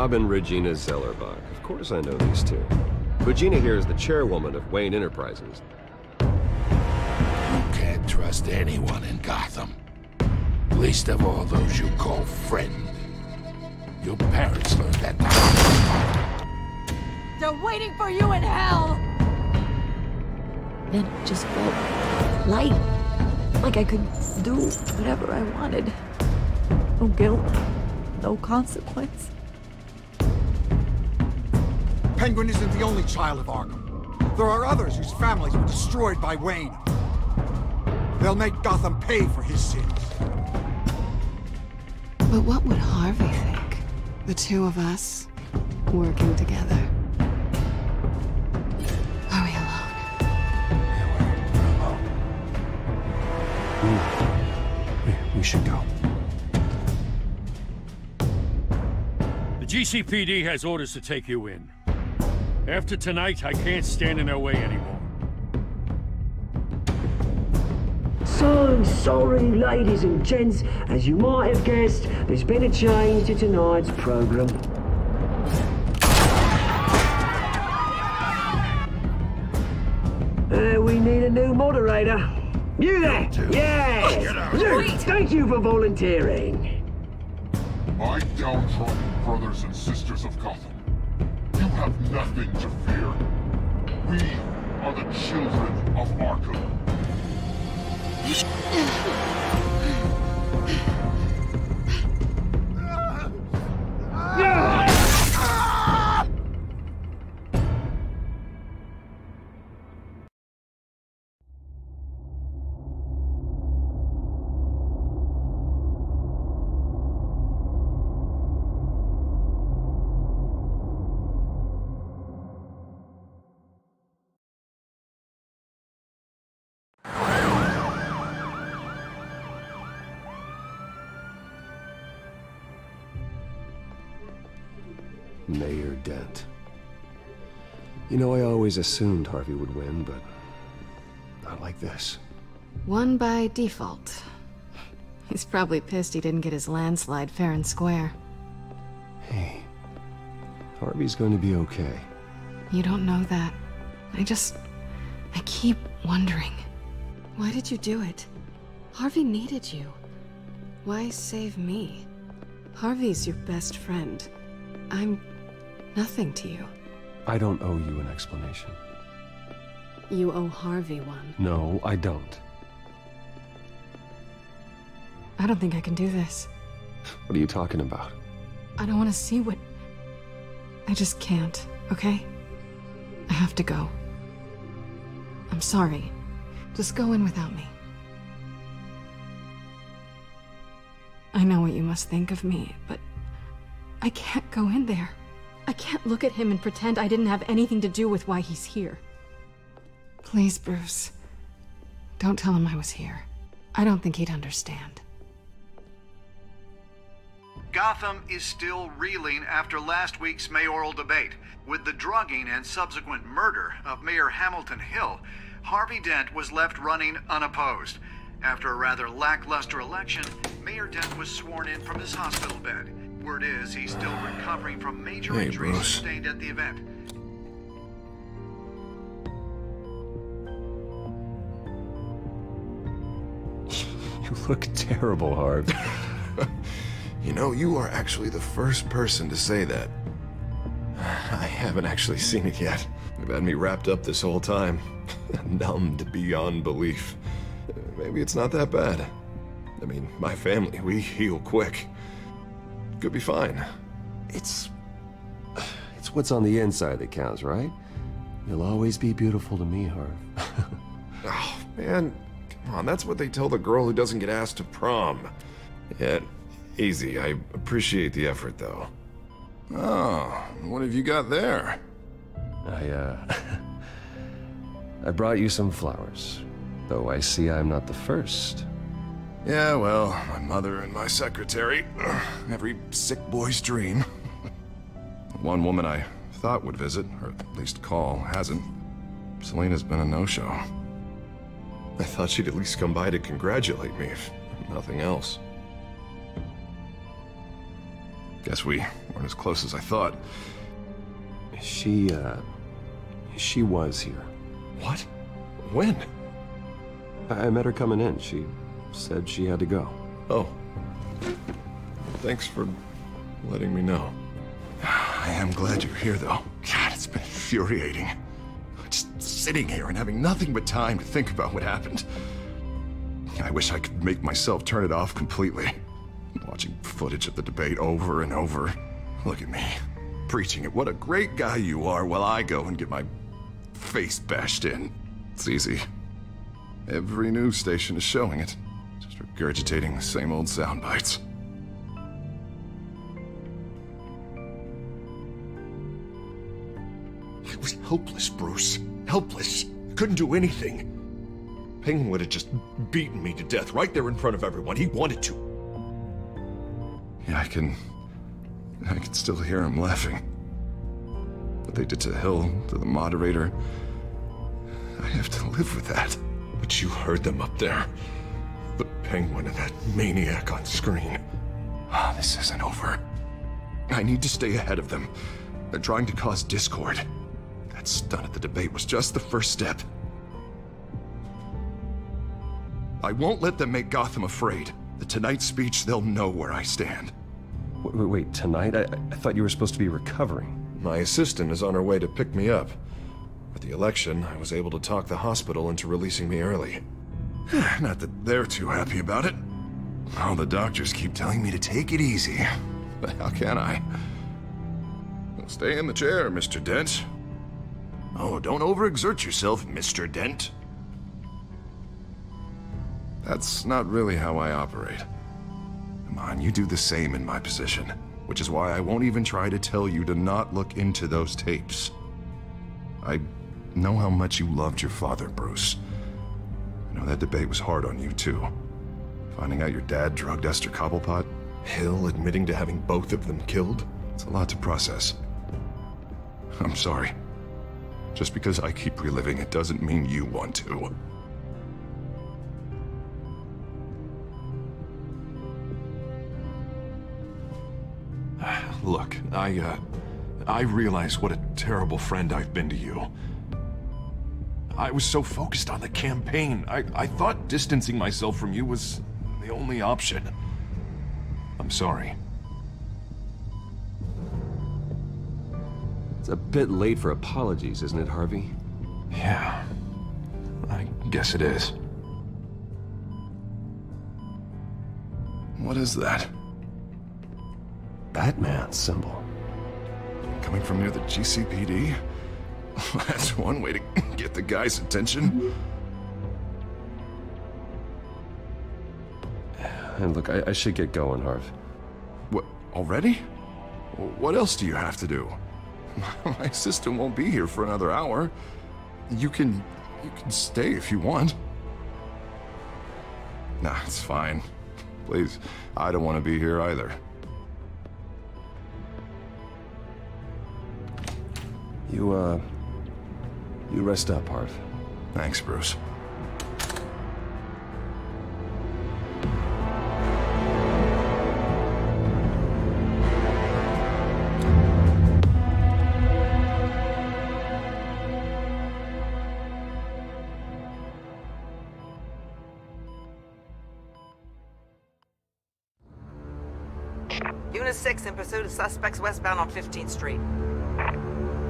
Rob and Regina Zellerbach. Of course I know these two. Regina here is the chairwoman of Wayne Enterprises. You can't trust anyone in Gotham. Least of all those you call friend. Your parents learned that. They're waiting for you in hell! Then it just felt light. Like I could do whatever I wanted. No guilt, no consequence. Penguin isn't the only child of Arkham. There are others whose families were destroyed by Wayne. They'll make Gotham pay for his sins. But what would Harvey think? The two of us working together. Are we alone? Yeah, we're alone. We should go. The GCPD has orders to take you in. After tonight, I can't stand in their way anymore. So sorry, ladies and gents. As you might have guessed, there's been a change to tonight's program. We need a new moderator. You there? Yeah! You, thank you for volunteering. My downtrodden brothers and sisters of Gotham, you have nothing to fear. We are the children of Arkham. Mayor Dent. You know, I always assumed Harvey would win, but not like this. Won by default. He's probably pissed he didn't get his landslide fair and square. Hey, Harvey's going to be okay. You don't know that. I keep wondering. Why did you do it? Harvey needed you. Why save me? Harvey's your best friend. I'm nothing to you. I don't owe you an explanation. You owe Harvey one. No, I don't. I don't think I can do this. What are you talking about? I don't want to see what... I just can't, okay? I have to go. I'm sorry. Just go in without me. I know what you must think of me, but I can't go in there. I can't look at him and pretend I didn't have anything to do with why he's here. Please, Bruce. Don't tell him I was here. I don't think he'd understand. Gotham is still reeling after last week's mayoral debate. With the drugging and subsequent murder of Mayor Hamilton Hill, Harvey Dent was left running unopposed. After a rather lackluster election, Mayor Dent was sworn in from his hospital bed. Word is he's still recovering from major injuries sustained at the event. You look terrible, Harv. You know, you are actually the first person to say that. I haven't actually seen it yet. They've had me wrapped up this whole time. Numbed beyond belief. Maybe it's not that bad. I mean, my family, we heal quick. Could be fine. It's what's on the inside that counts, right? You'll always be beautiful to me, Harv. Oh, man. Come on, that's what they tell the girl who doesn't get asked to prom. Yeah, easy. I appreciate the effort, though. Oh, what have you got there? I brought you some flowers. Though I see I'm not the first. Yeah, well, my mother and my secretary. Every sick boy's dream. One woman I thought would visit, or at least call, hasn't. Selena's been a no-show. I thought she'd at least come by to congratulate me, if nothing else. Guess we weren't as close as I thought. She was here. What? When? I met her coming in. She said she had to go. Oh. Thanks for letting me know. I am glad you're here, though. God, it's been infuriating. Just sitting here and having nothing but time to think about what happened. I wish I could make myself turn it off completely. Watching footage of the debate over and over. Look at me, preaching at what a great guy you are while I go and get my face bashed in. It's easy. Every news station is showing it. Just regurgitating the same old sound bites. I was helpless, Bruce. Helpless. Couldn't do anything. Penguin would have just beaten me to death right there in front of everyone. He wanted to. Yeah, I can still hear him laughing. What they did to Hill, to the moderator, I have to live with that. But you heard them up there. The Penguin and that maniac on screen. This isn't over. I need to stay ahead of them. They're trying to cause discord. That stunt at the debate was just the first step. I won't let them make Gotham afraid. The Tonight speech, they'll know where I stand. Wait, tonight? I thought you were supposed to be recovering. My assistant is on her way to pick me up. With the election, I was able to talk the hospital into releasing me early. Not that they're too happy about it. All the doctors keep telling me to take it easy. But how can I? Well, stay in the chair, Mr. Dent. Oh, don't overexert yourself, Mr. Dent. That's not really how I operate. Come on, you do the same in my position. Which is why I won't even try to tell you to not look into those tapes. I know how much you loved your father, Bruce. I know that debate was hard on you, too. Finding out your dad drugged Esther Cobblepot, Hill admitting to having both of them killed, it's a lot to process. I'm sorry. Just because I keep reliving it doesn't mean you want to. Look, I realize what a terrible friend I've been to you. I was so focused on the campaign. I thought distancing myself from you was the only option. I'm sorry. It's a bit late for apologies, isn't it, Harvey? Yeah, I guess it is. What is that? Batman symbol. Coming from near the GCPD? That's one way to get the guy's attention. And look, I should get going, Harv. What, already? What else do you have to do? My assistant won't be here for another hour. You can stay if you want. Nah, it's fine. Please, I don't want to be here either. You rest up, Harv. Thanks, Bruce. Unit 6 in pursuit of suspects westbound on 15th Street.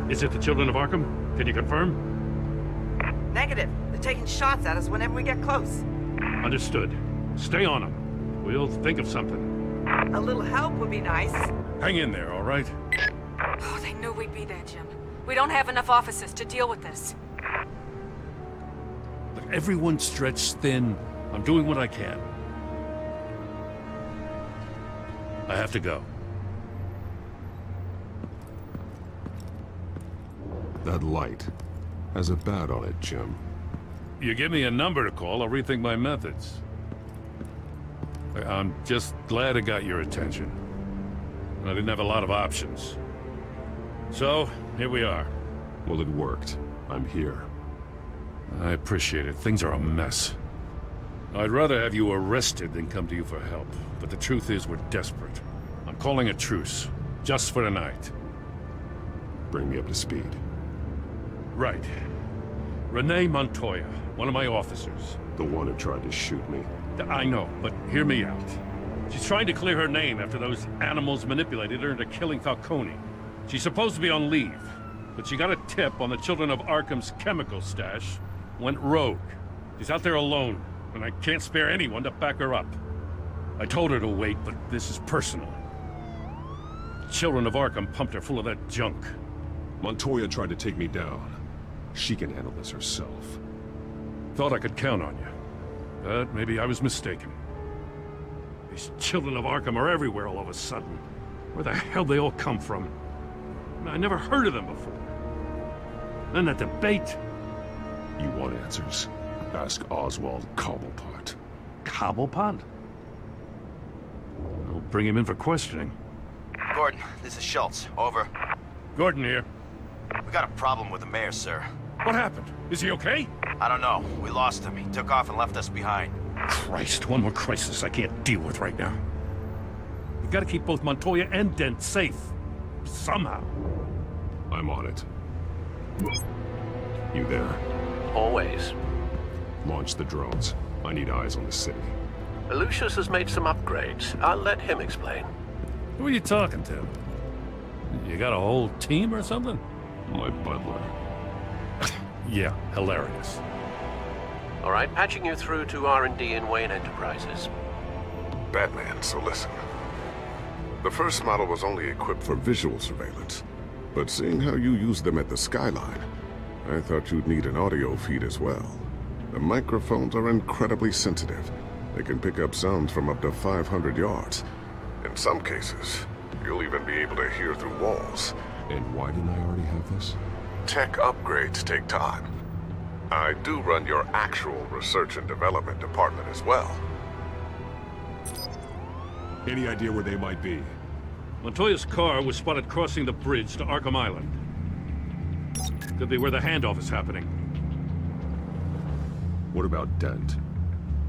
Is it the Children of Arkham? Can you confirm? Negative. They're taking shots at us whenever we get close. Understood. Stay on them. We'll think of something. A little help would be nice. Hang in there, all right? Oh, they knew we'd be there, Jim. We don't have enough officers to deal with this. Look, everyone's stretched thin. I'm doing what I can. I have to go. That light has a bat on it, Jim. You give me a number to call, I'll rethink my methods. I'm just glad it got your attention. I didn't have a lot of options. So, here we are. Well, it worked. I'm here. I appreciate it. Things are a mess. I'd rather have you arrested than come to you for help. But the truth is, we're desperate. I'm calling a truce. Just for tonight. Bring me up to speed. Right. Renee Montoya, one of my officers. The one who tried to shoot me. I know, but hear me out. She's trying to clear her name after those animals manipulated her into killing Falcone. She's supposed to be on leave, but she got a tip on the Children of Arkham's chemical stash, went rogue. She's out there alone, and I can't spare anyone to back her up. I told her to wait, but this is personal. Children of Arkham pumped her full of that junk. Montoya tried to take me down. She can handle this herself. Thought I could count on you, but maybe I was mistaken. These Children of Arkham are everywhere all of a sudden. Where the hell they all come from? I never heard of them before. Then that debate. You want answers? Ask Oswald Cobblepot. Cobblepot? I'll bring him in for questioning. Gordon, this is Schultz. Over. Gordon here. We got a problem with the mayor, sir. What happened? Is he okay? I don't know. We lost him. He took off and left us behind. Christ, one more crisis I can't deal with right now. We gotta keep both Montoya and Dent safe. Somehow. I'm on it. You there? Always. Launch the drones. I need eyes on the city. Lucius has made some upgrades. I'll let him explain. Who are you talking to? You got a whole team or something? My butler. Yeah, hilarious. All right, patching you through to R&D in Wayne Enterprises. Batman, so listen. The first model was only equipped for visual surveillance, but seeing how you use them at the Skyline, I thought you'd need an audio feed as well. The microphones are incredibly sensitive. They can pick up sounds from up to 500 yards. In some cases, you'll even be able to hear through walls. And why didn't I already have this? Tech upgrades take time. I do run your actual research and development department as well. Any idea where they might be? Montoya's car was spotted crossing the bridge to Arkham Island. Could be where the handoff is happening. What about Dent?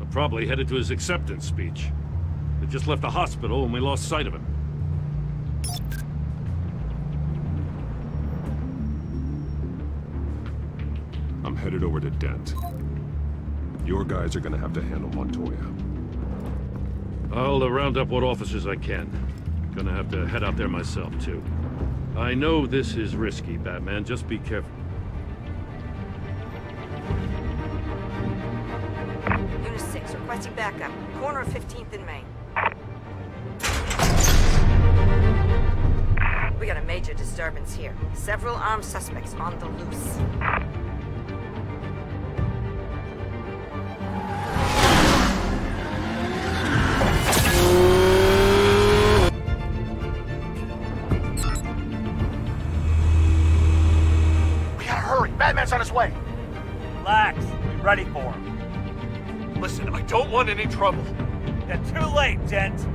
We're probably headed to his acceptance speech. They just left the hospital and we lost sight of him. I'm headed over to Dent. Your guys are gonna have to handle Montoya. I'll round up what officers I can. Gonna have to head out there myself, too. I know this is risky, Batman. Just be careful. Unit 6, requesting backup. Corner of 15th and Main. We got a major disturbance here. Several armed suspects on the loose. Batman's on his way. Relax. Be ready for him. Listen, I don't want any trouble. You're too late, Dent.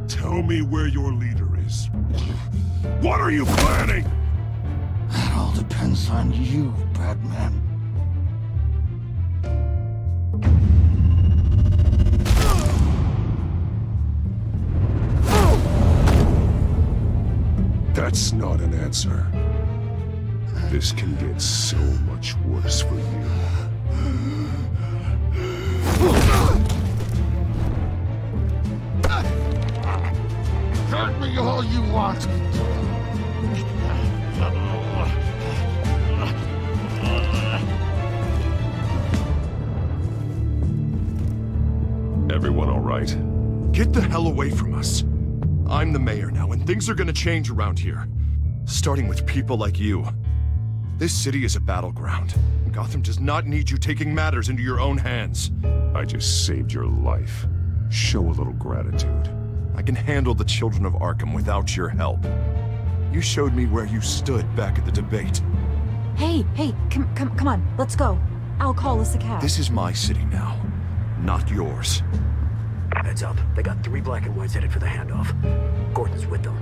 Tell me where your leader is. What are you planning? That all depends on you, Batman. That's not an answer. This can get so much worse for you. Hurt me all you want. Everyone all right? Get the hell away from us. I'm the mayor now, and things are gonna change around here. Starting with people like you. This city is a battleground. Gotham does not need you taking matters into your own hands. I just saved your life. Show a little gratitude. I can handle the children of Arkham without your help. You showed me where you stood back at the debate. Hey, come on, let's go. I'll call us a cab. This is my city now, not yours. Heads up. They got 3 black and whites headed for the handoff. Gordon's with them.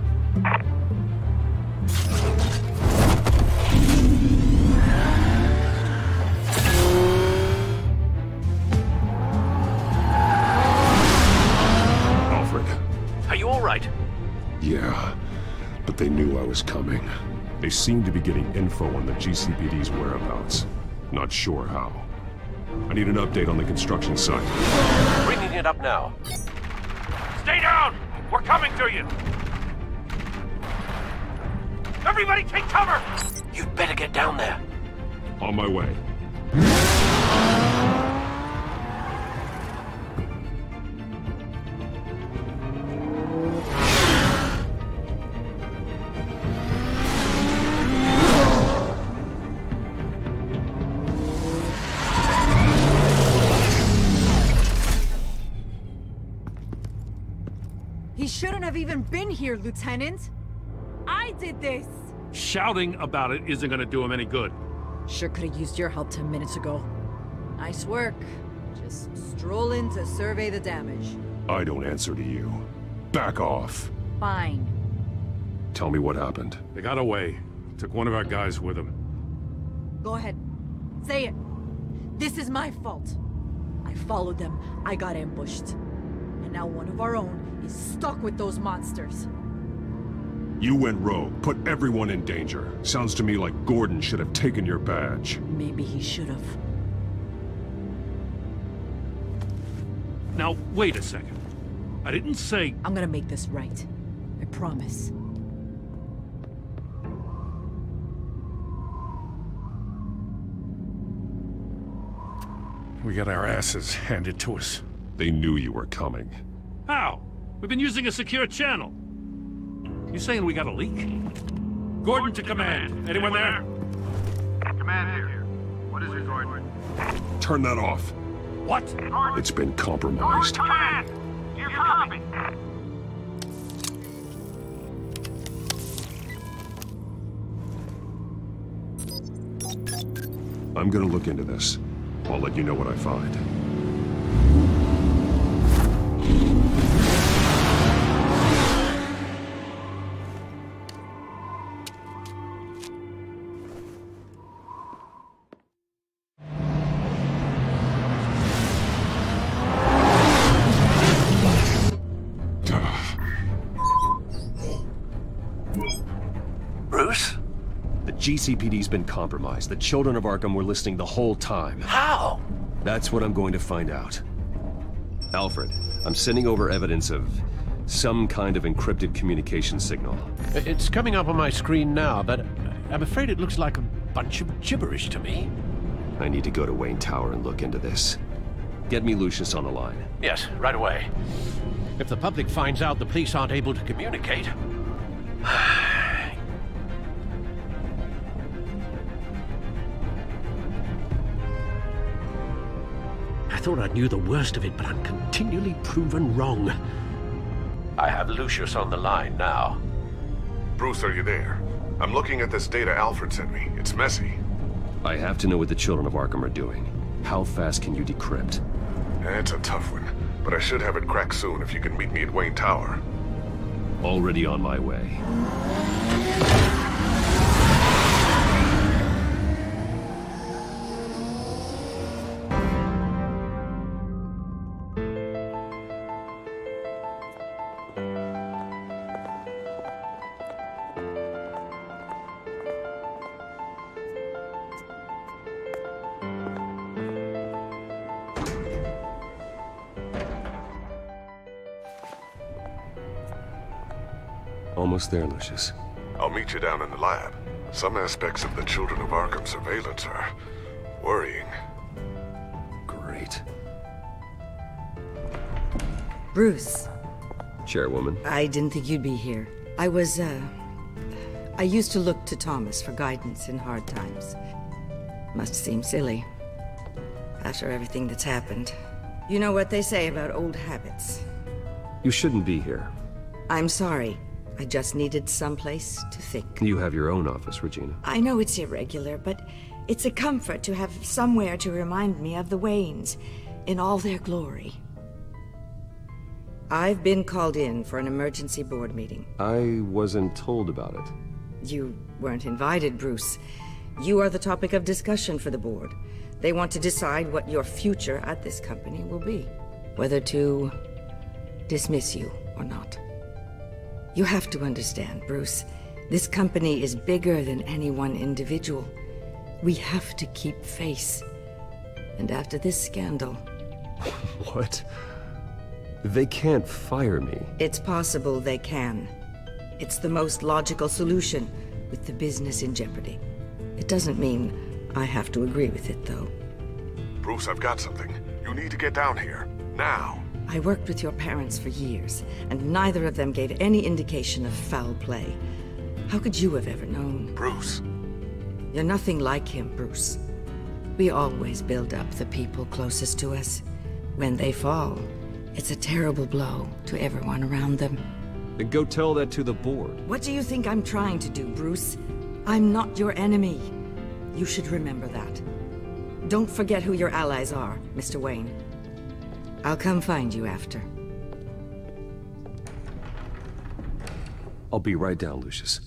Alfred. Are you all right? Yeah, but they knew I was coming. They seem to be getting info on the GCPD's whereabouts. Not sure how. I need an update on the construction site. Bringing it up now. Stay down! We're coming to you! Everybody take cover! You'd better get down there. On my way. He shouldn't have even been here, Lieutenant. I did this. Shouting about it isn't gonna do him any good. Sure could have used your help 10 minutes ago. Nice work. Just stroll in to survey the damage. I don't answer to you. Back off. Fine. Tell me what happened. They got away. Took one of our guys with them. Go ahead. Say it. This is my fault. I followed them. I got ambushed. And now one of our own is stuck with those monsters. You went rogue, put everyone in danger. Sounds to me like Gordon should have taken your badge. Maybe he should have. Now, wait a second. I didn't say... I'm gonna make this right. I promise. We got our asses handed to us. They knew you were coming. How? We've been using a secure channel. You saying we got a leak? Gordon to command. Anyone there? Command here. What is it, Gordon? Turn that off. What? It's been compromised. Command! You copy? I'm gonna look into this. I'll let you know what I find. Bruce? The GCPD's been compromised. The children of Arkham were listening the whole time. How? That's what I'm going to find out. Alfred, I'm sending over evidence of some kind of encrypted communication signal. It's coming up on my screen now, but I'm afraid it looks like a bunch of gibberish to me. I need to go to Wayne Tower and look into this. Get me Lucius on the line. Yes, right away. If the public finds out the police aren't able to communicate... I thought I knew the worst of it, but I'm continually proven wrong. I have Lucius on the line now. Bruce, are you there? I'm looking at this data Alfred sent me. It's messy. I have to know what the children of Arkham are doing. How fast can you decrypt? It's a tough one, but I should have it cracked soon if you can meet me at Wayne Tower. Already on my way. Almost there, Lucius. I'll meet you down in the lab. Some aspects of the Children of Arkham surveillance are worrying. Great. Bruce. Chairwoman. I didn't think you'd be here. I was I used to look to Thomas for guidance in hard times. Must seem silly, after everything that's happened. You know what they say about old habits. You shouldn't be here. I'm sorry. I just needed someplace to think. You have your own office, Regina. I know it's irregular, but it's a comfort to have somewhere to remind me of the Waynes in all their glory. I've been called in for an emergency board meeting. I wasn't told about it. You weren't invited, Bruce. You are the topic of discussion for the board. They want to decide what your future at this company will be. Whether to dismiss you or not. You have to understand, Bruce. This company is bigger than any one individual. We have to keep face. And after this scandal... What? They can't fire me. It's possible they can. It's the most logical solution, with the business in jeopardy. It doesn't mean I have to agree with it, though. Bruce, I've got something. You need to get down here. Now. I worked with your parents for years, and neither of them gave any indication of foul play. How could you have ever known? Bruce. You're nothing like him, Bruce. We always build up the people closest to us. When they fall, it's a terrible blow to everyone around them. Then go tell that to the board. What do you think I'm trying to do, Bruce? I'm not your enemy. You should remember that. Don't forget who your allies are, Mr. Wayne. I'll come find you after. I'll be right down, Lucius.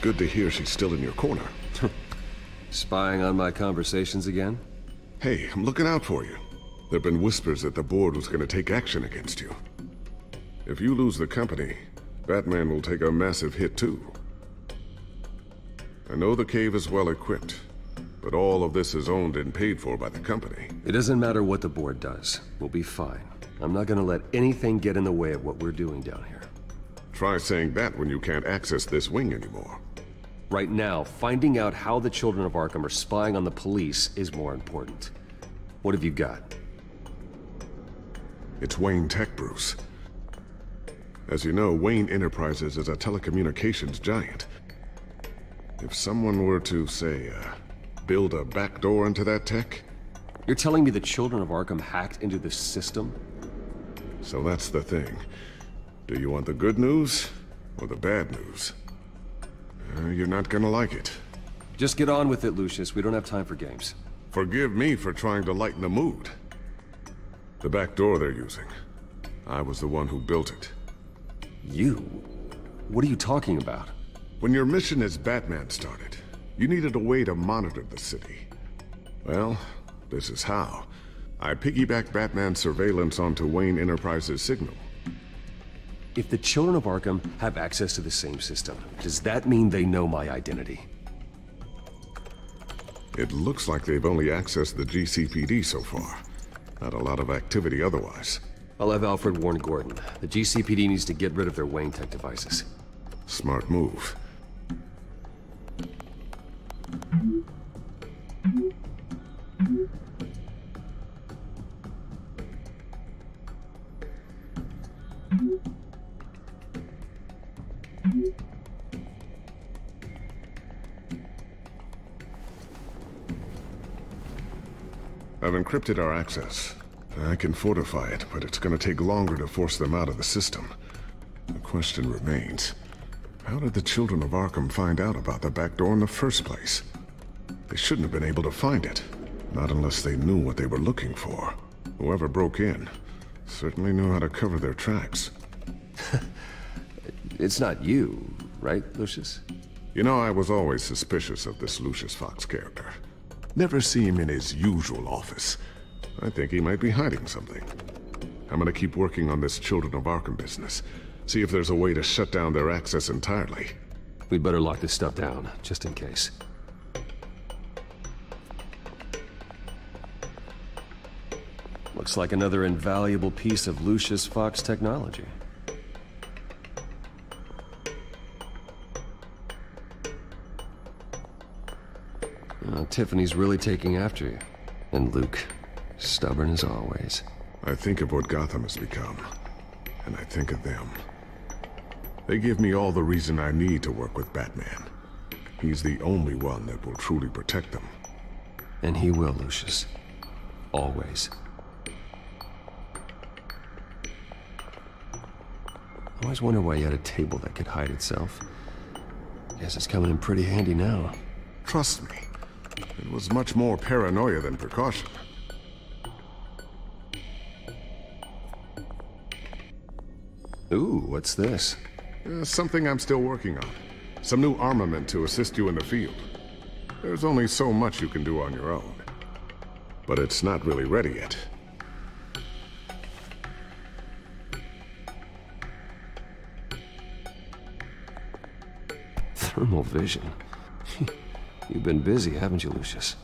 Good to hear she's still in your corner. Spying on my conversations again? Hey, I'm looking out for you. There've been whispers that the board was going to take action against you. If you lose the company, Batman will take a massive hit too. I know the cave is well equipped, but all of this is owned and paid for by the company. It doesn't matter what the board does. We'll be fine. I'm not gonna let anything get in the way of what we're doing down here. Try saying that when you can't access this wing anymore. Right now, finding out how the children of Arkham are spying on the police is more important. What have you got? It's Wayne Tech, Bruce. As you know, Wayne Enterprises is a telecommunications giant. If someone were to, say, build a backdoor into that tech... You're telling me the children of Arkham hacked into this system? So that's the thing. Do you want the good news or the bad news? You're not gonna like it. Just get on with it, Lucius. We don't have time for games. Forgive me for trying to lighten the mood. The back door they're using. I was the one who built it. You? What are you talking about? When your mission as Batman started, you needed a way to monitor the city. Well, this is how. I piggybacked Batman's surveillance onto Wayne Enterprises' signal. If the children of Arkham have access to the same system, does that mean they know my identity? It looks like they've only accessed the GCPD so far. Not a lot of activity otherwise. I'll have Alfred warn Gordon. The GCPD needs to get rid of their Wayne Tech devices. Smart move. I've encrypted our access. I can fortify it, but it's gonna take longer to force them out of the system. question remains. How did the children of Arkham find out about the back door in the first place? They shouldn't have been able to find it. Not unless they knew what they were looking for. Whoever broke in certainly knew how to cover their tracks. It's not you, right, Lucius? You know, I was always suspicious of this Lucius Fox character. Never see him in his usual office. I think he might be hiding something. I'm gonna keep working on this Children of Arkham business. See if there's a way to shut down their access entirely. We'd better lock this stuff down, just in case. Looks like another invaluable piece of Lucius Fox technology. Tiffany's really taking after you. And Luke, stubborn as always. I think of what Gotham has become, and I think of them. They give me all the reason I need to work with Batman. He's the only one that will truly protect them. And he will, Lucius. Always. I always wonder why you had a table that could hide itself. Guess it's coming in pretty handy now. Trust me, it was much more paranoia than precaution. Ooh, what's this? Something I'm still working on. Some new armament to assist you in the field. There's only so much you can do on your own. But it's not really ready yet. Thermal vision. You've been busy, haven't you, Lucius?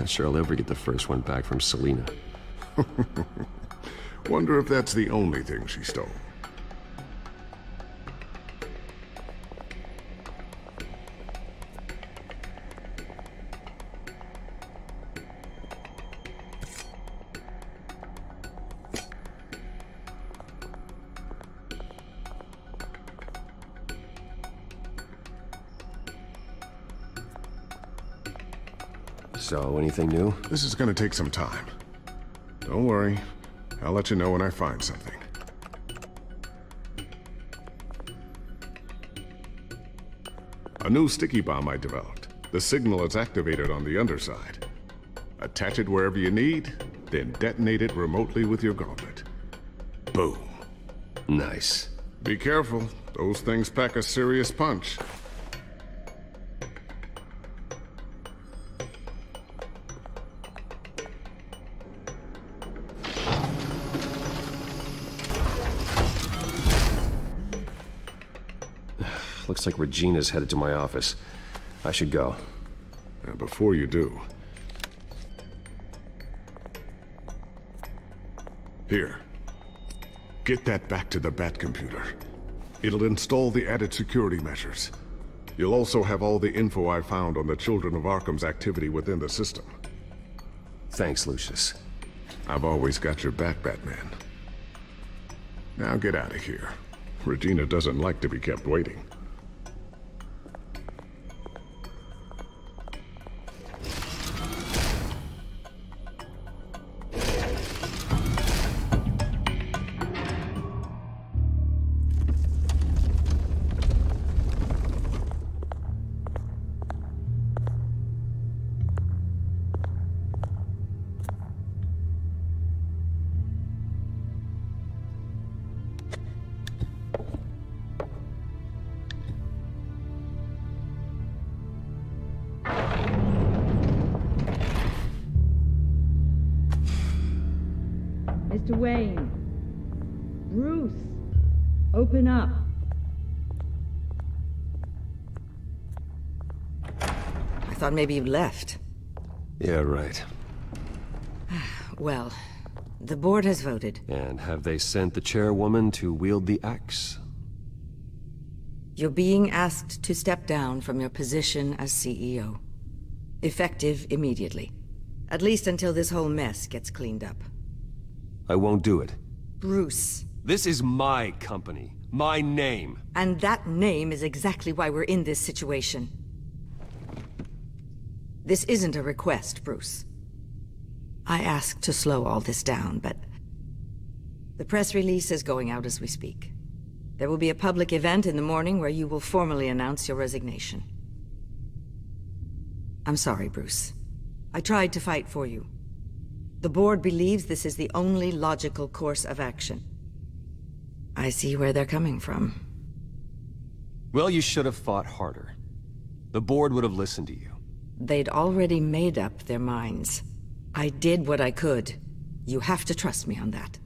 Not sure I'll ever get the first one back from Selina. Wonder if that's the only thing she stole. So, anything new? This is gonna take some time. Don't worry. I'll let you know when I find something. A new sticky bomb I developed. The signal is activated on the underside. Attach it wherever you need, then detonate it remotely with your gauntlet. Boom. Nice. Be careful. Those things pack a serious punch. Looks like Regina's headed to my office. I should go. And before you do... Here. Get that back to the Bat computer. It'll install the added security measures. You'll also have all the info I found on the Children of Arkham's activity within the system. Thanks, Lucius. I've always got your back, Batman. Now get out of here. Regina doesn't like to be kept waiting. Mr. Wayne. Bruce. Open up. I thought maybe you left. Yeah, right. Well, the board has voted. And have they sent the chairwoman to wield the axe? You're being asked to step down from your position as CEO. Effective immediately. At least until this whole mess gets cleaned up. I won't do it. Bruce. This is my company. My name. And that name is exactly why we're in this situation. This isn't a request, Bruce. I asked to slow all this down, but The press release is going out as we speak. There will be a public event in the morning where you will formally announce your resignation. I'm sorry, Bruce. I tried to fight for you. The board believes this is the only logical course of action. I see where they're coming from. Well, you should have fought harder. The board would have listened to you. They'd already made up their minds. I did what I could. You have to trust me on that.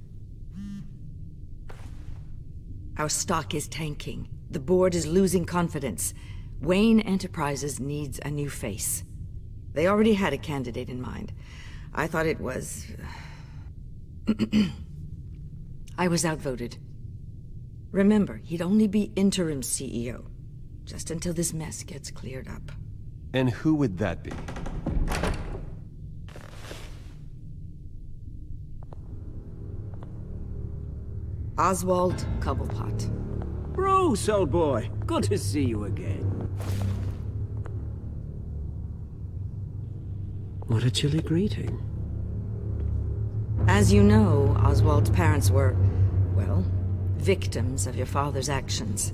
Our stock is tanking. The board is losing confidence. Wayne Enterprises needs a new face. They already had a candidate in mind. I thought it was... I was outvoted. Remember, he'd only be interim CEO, just until this mess gets cleared up. And who would that be? Oswald Cobblepot. Bruce, old boy. Good to see you again. What a chilly greeting. As you know, Oswald's parents were, well, victims of your father's actions.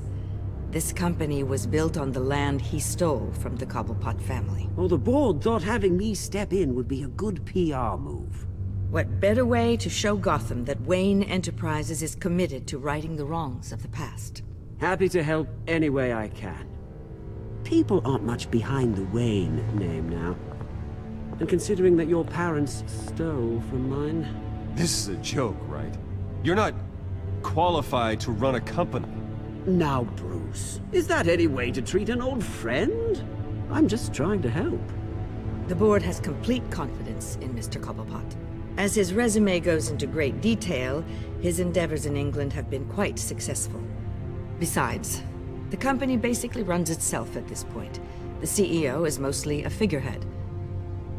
This company was built on the land he stole from the Cobblepot family. Well, the board thought having me step in would be a good PR move. What better way to show Gotham that Wayne Enterprises is committed to righting the wrongs of the past? Happy to help any way I can. People aren't much behind the Wayne name now. And considering that your parents stole from mine... This is a joke, right? You're not qualified to run a company. Now, Bruce, is that any way to treat an old friend? I'm just trying to help. The board has complete confidence in Mr. Cobblepot. As his resume goes into great detail, his endeavors in England have been quite successful. Besides, the company basically runs itself at this point. The CEO is mostly a figurehead.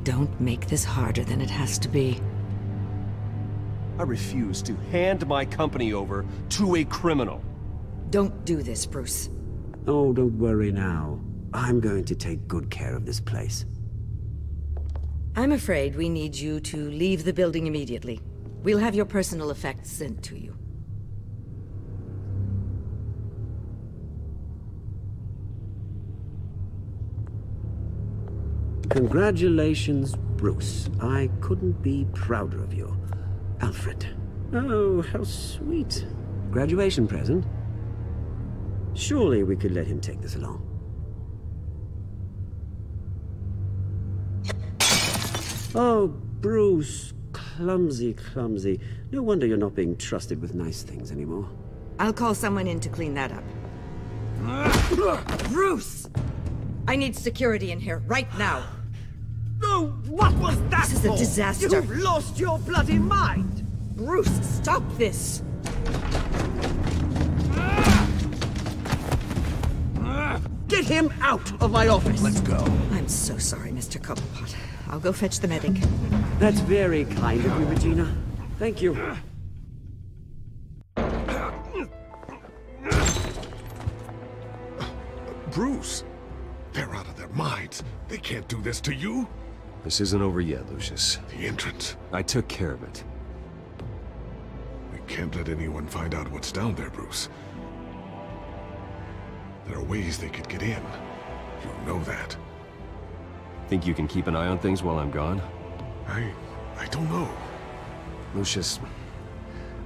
Don't make this harder than it has to be. I refuse to hand my company over to a criminal. Don't do this, Bruce. Oh, don't worry now. I'm going to take good care of this place. I'm afraid we need you to leave the building immediately. We'll have your personal effects sent to you. Congratulations, Bruce. I couldn't be prouder of you. Alfred. Oh, how sweet. Graduation present? Surely we could let him take this along. Oh, Bruce. Clumsy, clumsy. No wonder you're not being trusted with nice things anymore. I'll call someone in to clean that up. Bruce! I need security in here, right now. No, what was that This is a disaster. You've lost your bloody mind! Bruce, stop this! Get him out of my office! Let's go. I'm so sorry, Mr. Cobblepot. I'll go fetch the medic. That's very kind of you, Regina. Thank you. Bruce, they're out of their minds. They can't do this to you. This isn't over yet, Lucius. The entrance. I took care of it. We can't let anyone find out what's down there, Bruce. There are ways they could get in. You know that. Think you can keep an eye on things while I'm gone? I don't know. Lucius,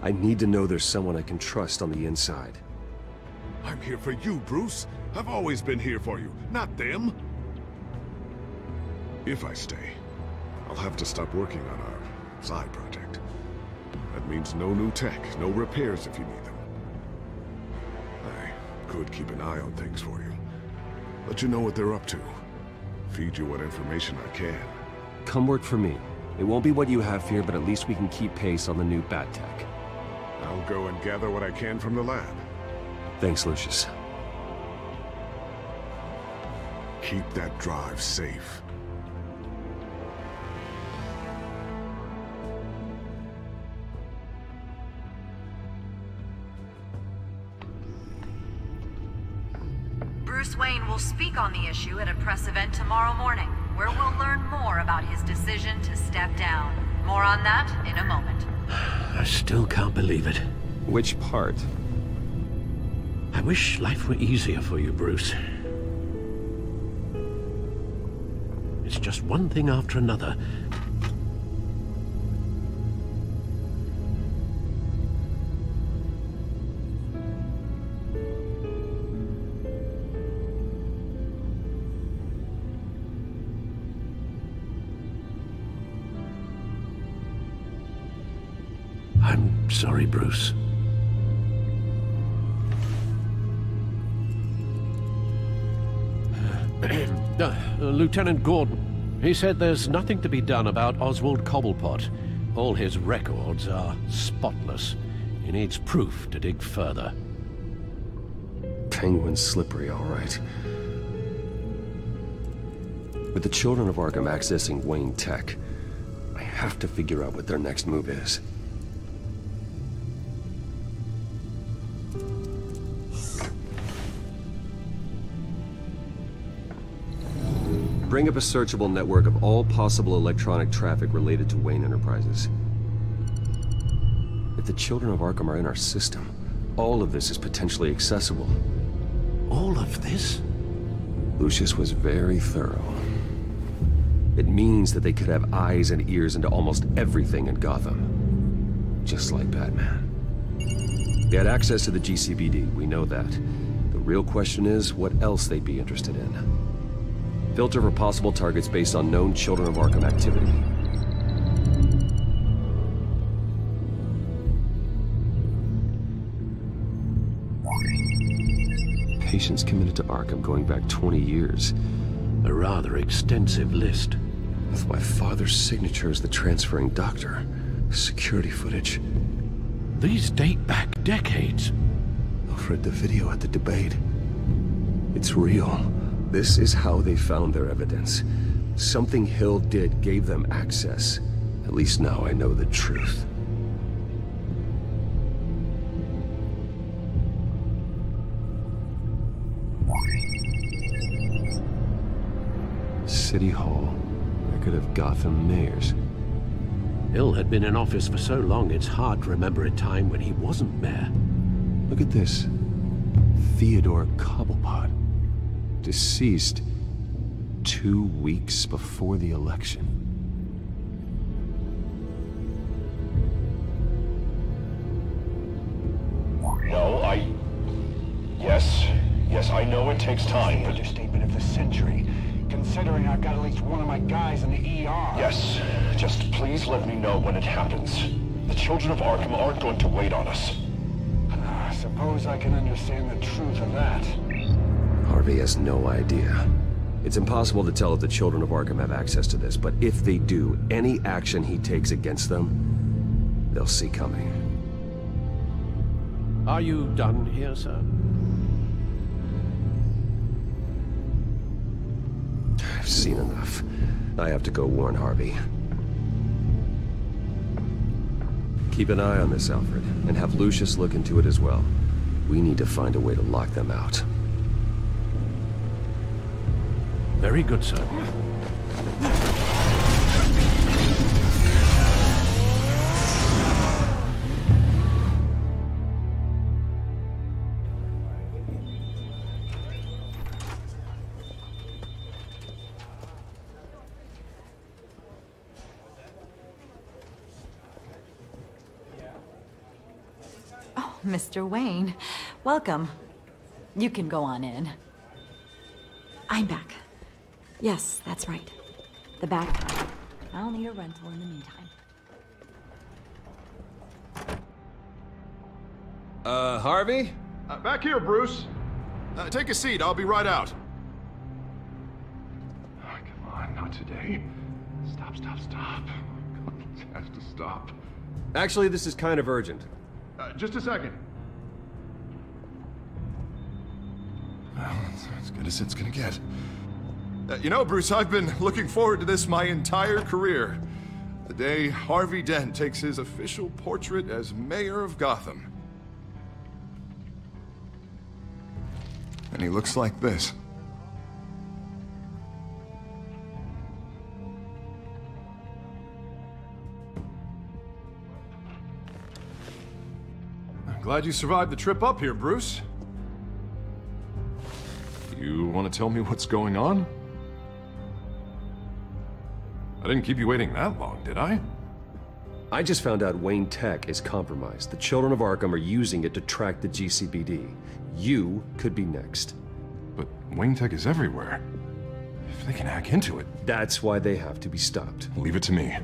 I need to know there's someone I can trust on the inside. I'm here for you, Bruce. I've always been here for you, not them. If I stay, I'll have to stop working on our side project. That means no new tech, no repairs if you need them. I could keep an eye on things for you. Let you know what they're up to. Feed you what information I can. Come work for me. It won't be what you have here, but at least we can keep pace on the new bat tech. I'll go and gather what I can from the lab. Thanks, Lucius. Keep that drive safe. Bruce Wayne will speak on the issue at a press event tomorrow morning, where we'll learn more about his decision to step down. More on that in a moment. I still can't believe it. Which part? I wish life were easier for you, Bruce. It's just one thing after another. I'm sorry, Bruce. Lieutenant Gordon, he said there's nothing to be done about Oswald Cobblepot. All his records are spotless. He needs proof to dig further. Penguin's slippery, all right. With the children of Arkham accessing Wayne Tech, I have to figure out what their next move is. Bring up a searchable network of all possible electronic traffic related to Wayne Enterprises. If the children of Arkham are in our system, all of this is potentially accessible. All of this? Lucius was very thorough. It means that they could have eyes and ears into almost everything in Gotham. Just like Batman. They had access to the GCPD, we know that. The real question is, what else they'd be interested in. Filter for possible targets based on known Children of Arkham activity. Patients committed to Arkham going back 20 years. A rather extensive list. With my father's signature as the transferring doctor. Security footage. These date back decades. Alfred, the video at the debate. It's real. This is how they found their evidence. Something Hill did gave them access. At least now I know the truth. City Hall. Record of Gotham mayors. Hill had been in office for so long, it's hard to remember a time when he wasn't mayor. Look at this. Theodore Cobblepot. Deceased 2 weeks before the election. No, Yes, I know it takes time, but... Understatement of the century, considering I've got at least one of my guys in the ER. Yes, just please let me know when it happens. The children of Arkham aren't going to wait on us. I suppose I can understand the truth of that. Harvey has no idea. It's impossible to tell if the children of Arkham have access to this, but if they do, any action he takes against them, they'll see coming. Are you done here, sir? I've seen enough. I have to go warn Harvey. Keep an eye on this, Alfred, and have Lucius look into it as well. We need to find a way to lock them out. Very good, sir. Oh, Mr. Wayne, welcome. You can go on in. I'm back. Yes, that's right. The back. I'll need a rental in the meantime. Harvey? Back here, Bruce. Take a seat, I'll be right out. Oh, come on, not today. Stop. It has to stop. Actually, this is kind of urgent. Just a second. Well, that's as good as it's gonna get. You know, Bruce, I've been looking forward to this my entire career. The day Harvey Dent takes his official portrait as mayor of Gotham. And he looks like this. Glad you survived the trip up here, Bruce. You want to tell me what's going on? I didn't keep you waiting that long, did I? I just found out Wayne Tech is compromised. The children of Arkham are using it to track the GCPD. You could be next. But Wayne Tech is everywhere. If they can hack into it... That's why they have to be stopped. Leave it to me.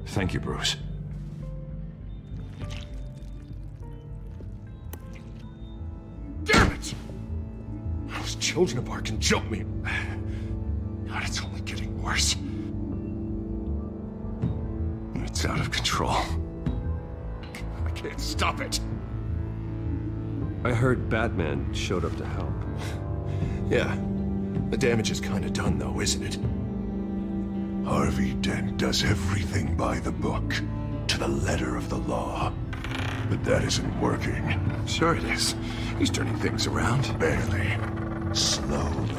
Thank you, Bruce. Damn it! Those children of Arkham jumped me. God, it's only getting worse. It's out of control. I can't stop it. I heard Batman showed up to help. Yeah. The damage is kind of done, though, isn't it? Harvey Dent does everything by the book, to the letter of the law. But that isn't working. Sure it is. He's turning things around. Barely. Slowly.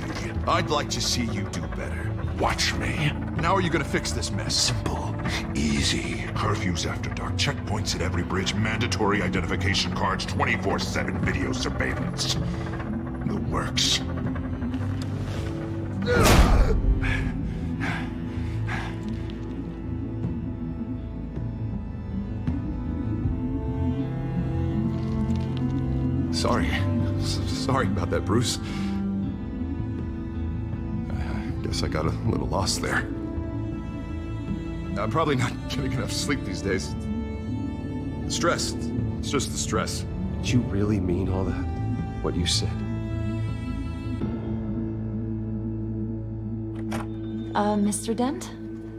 I'd like to see you do better. Watch me. Now are you gonna fix this mess? Simple. Easy. Curfews after dark, checkpoints at every bridge, mandatory identification cards, 24/7 video surveillance. The works. Sorry about that, Bruce. I guess I got a little lost there. I'm probably not getting enough sleep these days. Stress. It's just the stress. Did you really mean all that? What you said? Mr. Dent?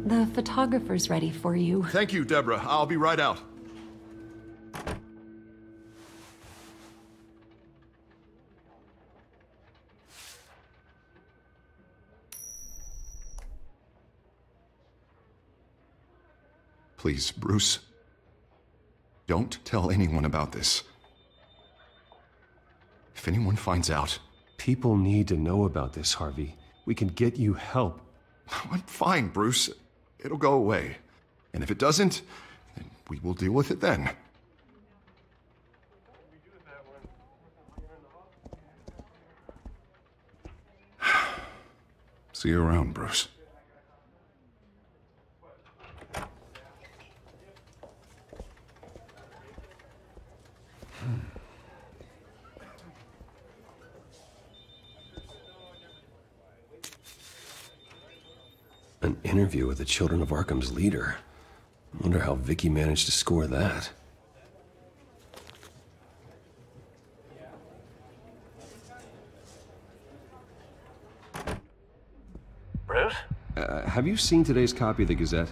The photographer's ready for you. Thank you, Deborah. I'll be right out. Please, Bruce. Don't tell anyone about this. If anyone finds out... People need to know about this, Harvey. We can get you help. I'm fine, Bruce. It'll go away. And if it doesn't, then we will deal with it then. See you around, Bruce. An interview with the Children of Arkham's leader. I wonder how Vicky managed to score that. Bruce? Have you seen today's copy of the Gazette?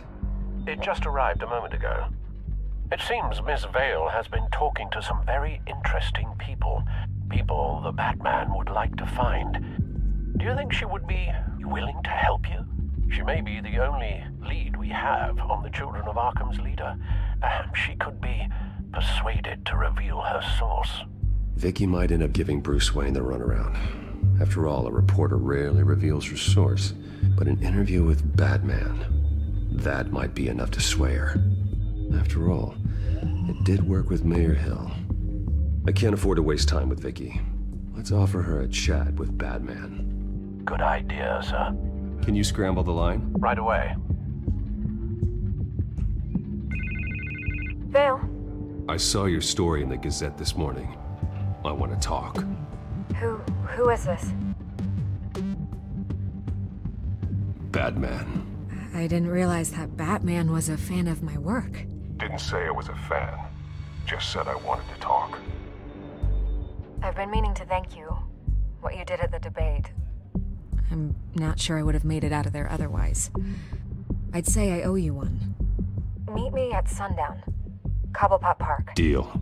It just arrived a moment ago. It seems Miss Vale has been talking to some very interesting people. People the Batman would like to find. Do you think she would be willing to help you? She may be the only lead we have on the Children of Arkham's leader. Perhaps she could be persuaded to reveal her source. Vicky might end up giving Bruce Wayne the runaround. After all, a reporter rarely reveals her source. But an interview with Batman, that might be enough to sway her. After all, it did work with Mayor Hill. I can't afford to waste time with Vicky. Let's offer her a chat with Batman. Good idea, sir. Can you scramble the line? Right away. Vale. I saw your story in the Gazette this morning. I want to talk. Who is this? Batman. I didn't realize that Batman was a fan of my work. Didn't say I was a fan. Just said I wanted to talk. I've been meaning to thank you. What you did at the debate. I'm not sure I would have made it out of there otherwise. I'd say I owe you one. Meet me at sundown. Cobblepot Park. Deal.